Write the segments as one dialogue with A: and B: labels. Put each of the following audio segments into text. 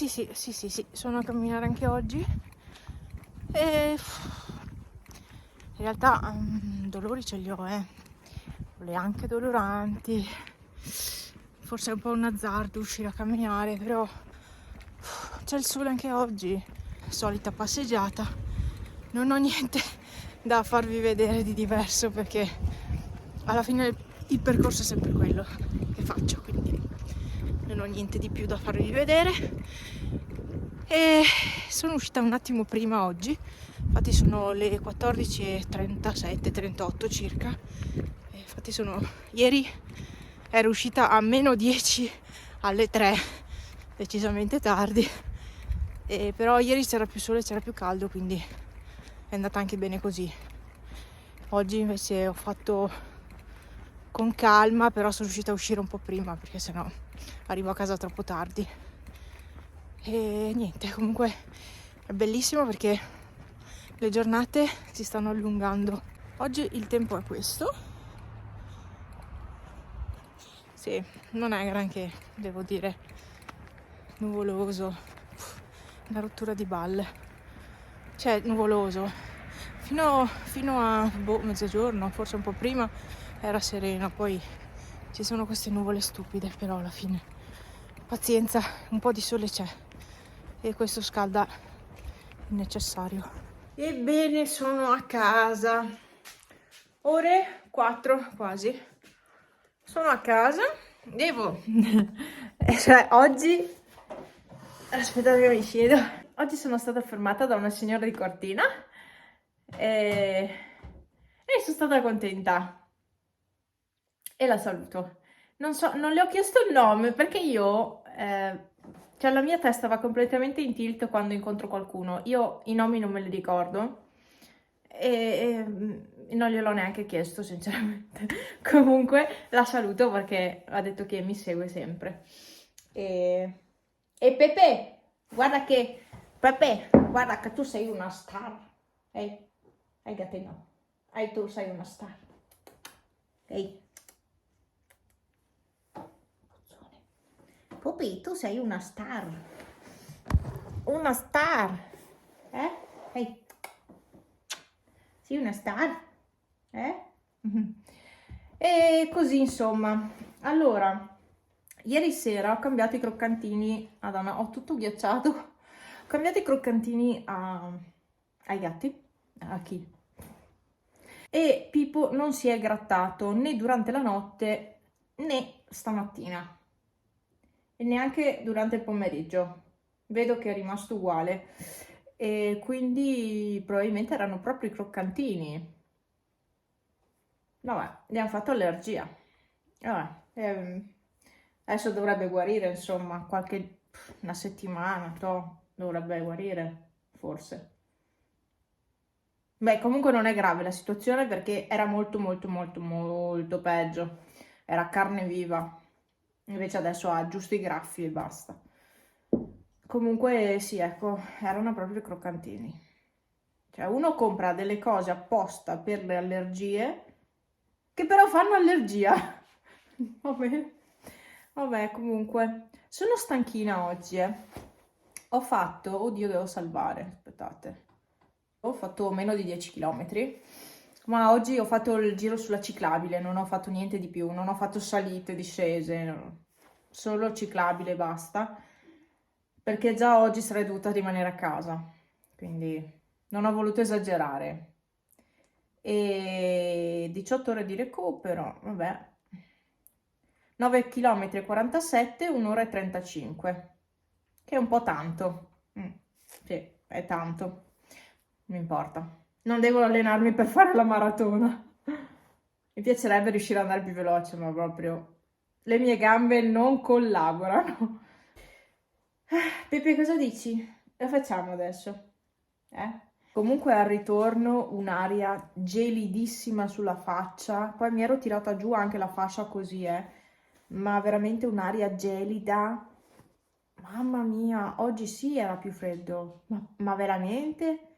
A: sì, sono a camminare anche oggi e in realtà dolori ce li ho, le anche doloranti, forse è un po' un azzardo uscire a camminare, però c'è il sole anche oggi, solita passeggiata, non ho niente da farvi vedere di diverso perché alla fine il percorso è sempre quello che faccio, quindi non ho niente di più da farvi vedere. E sono uscita un attimo prima oggi, infatti sono le 14:37, 38 circa. E infatti ieri ero uscita a -10 alle 3, decisamente tardi. Però ieri c'era più sole, c'era più caldo, quindi è andata anche bene così. Oggi invece ho fatto con calma, però sono riuscita a uscire un po' prima perché sennò arrivo a casa troppo tardi. E niente, comunque è bellissimo perché le giornate si stanno allungando. Oggi il tempo è questo. Sì, non è granché, devo dire, nuvoloso, una rottura di balle. Cioè, nuvoloso. Fino a mezzogiorno, forse un po' prima, era sereno, poi ci sono queste nuvole stupide, però alla fine pazienza, un po' di sole c'è e questo scalda il necessario. Ebbene, sono a casa, ore 4 quasi, sono a casa, cioè oggi, aspettate che mi siedo, oggi sono stata fermata da una signora di Cortina e sono stata contenta e la saluto. Non le ho chiesto il nome perché io, cioè la mia testa va completamente in tilt quando incontro qualcuno. Io i nomi non me li ricordo e non gliel'ho neanche chiesto sinceramente. Comunque la saluto perché ha detto che mi segue sempre. E Pepe, guarda che tu sei una star. Ehi, gatino. Tu sei una star. Ehi. Pupi, tu sei una star. Una star. Ehi. Sei una star? E così insomma. Allora, ieri sera ho cambiato i croccantini ad Anna. Ho tutto ghiacciato. Ho cambiato i croccantini ai gatti. A chi? E Pippo non si è grattato né durante la notte né stamattina. E neanche durante il pomeriggio. Vedo che è rimasto uguale e quindi probabilmente erano proprio i croccantini. Vabbè, gli hanno fatto allergia. Vabbè, adesso dovrebbe guarire, insomma, una settimana, dovrebbe guarire, forse. Beh, comunque non è grave la situazione perché era molto molto molto molto peggio. Era carne viva. Invece adesso ha giusto i graffi e basta. Comunque sì, ecco, erano proprio i croccantini. Cioè uno compra delle cose apposta per le allergie che però fanno allergia. Vabbè. Vabbè, comunque, sono stanchina oggi, Ho fatto, oddio, devo salvare, aspettate. Ho fatto meno di 10 km, ma oggi ho fatto il giro sulla ciclabile, non ho fatto niente di più, non ho fatto salite, discese, no. Solo ciclabile e basta, perché già oggi sarei dovuta rimanere a casa, quindi non ho voluto esagerare. E 18 ore di recupero, vabbè, 9 km e 47, 1 ora e 35, che è un po' tanto. Sì, è tanto, non importa. Non devo allenarmi per fare la maratona. Mi piacerebbe riuscire ad andare più veloce, ma proprio le mie gambe non collaborano. Pepe, cosa dici? Lo facciamo adesso? Comunque al ritorno un'aria gelidissima sulla faccia, poi mi ero tirata giù anche la fascia così, ma veramente un'aria gelida. Mamma mia, oggi sì era più freddo, ma veramente?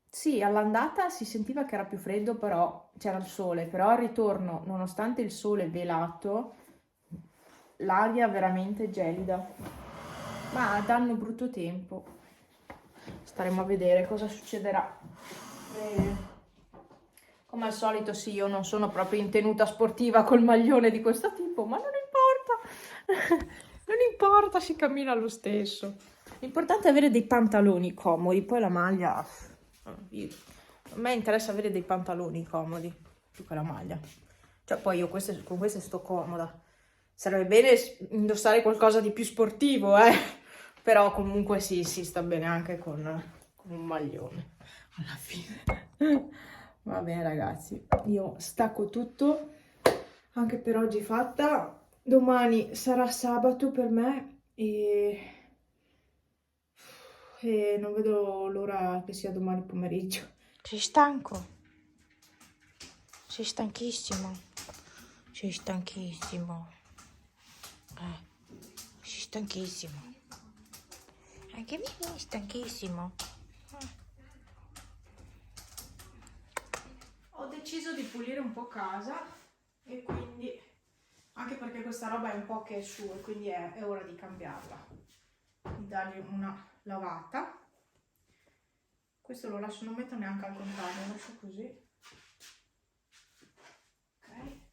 A: Sì, all'andata si sentiva che era più freddo, però c'era il sole, però al ritorno, nonostante il sole velato, l'aria veramente gelida. Ma danno brutto tempo. Staremo a vedere cosa succederà. Come al solito sì, io non sono proprio in tenuta sportiva col maglione di questo tipo, ma non importa. Non importa, si cammina lo stesso. L'importante è avere dei pantaloni comodi, poi la maglia... A me interessa avere dei pantaloni comodi, più che la maglia. Cioè poi io con queste sto comoda. Sarebbe bene indossare qualcosa di più sportivo, però comunque sì, sta bene anche con un maglione, alla fine. Va bene ragazzi, io stacco tutto, anche per oggi fatta. Domani sarà sabato per me e non vedo l'ora che sia domani pomeriggio. Sei stanco? Sei stanchissimo? Sei stanchissimo? Sei stanchissimo? Anche me è stanchissimo. Ho deciso di pulire un po' casa e quindi, anche perché questa roba è un po' che è su e quindi è ora di cambiarla, di dargli una lavata. Questo lo lascio, non metto neanche al contrario, lo lascio così. Ok.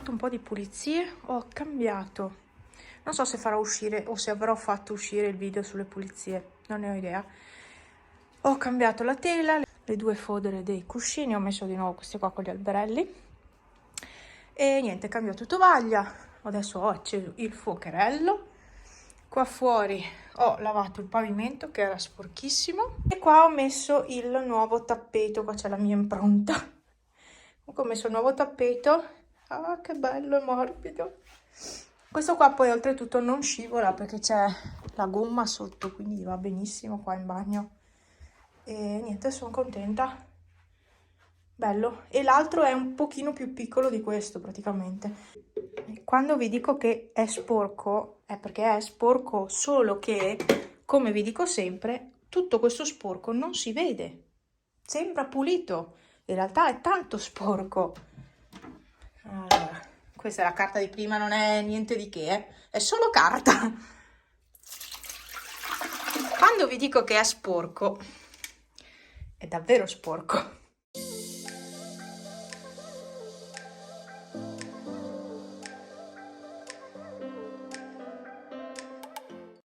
A: Un po' di pulizie, ho cambiato, non so se farò uscire o se avrò fatto uscire il video sulle pulizie, non ne ho idea. Ho cambiato la tela, le due fodere dei cuscini, ho messo di nuovo queste qua con gli alberelli e niente, cambiato tovaglia. Adesso ho acceso il fuocherello, qua fuori ho lavato il pavimento che era sporchissimo e qua ho messo il nuovo tappeto, qua c'è la mia impronta. Comunque ho messo il nuovo tappeto. Ah, che bello e morbido. Questo qua poi oltretutto non scivola perché c'è la gomma sotto, quindi va benissimo qua in bagno. E niente, sono contenta. Bello. E l'altro è un pochino più piccolo di questo praticamente. E quando vi dico che è sporco, è perché è sporco, solo che, come vi dico sempre, tutto questo sporco non si vede. Sembra pulito. In realtà è tanto sporco. Allora, questa è la carta di prima, non è niente di che, è solo carta. Quando vi dico che è sporco, è davvero sporco.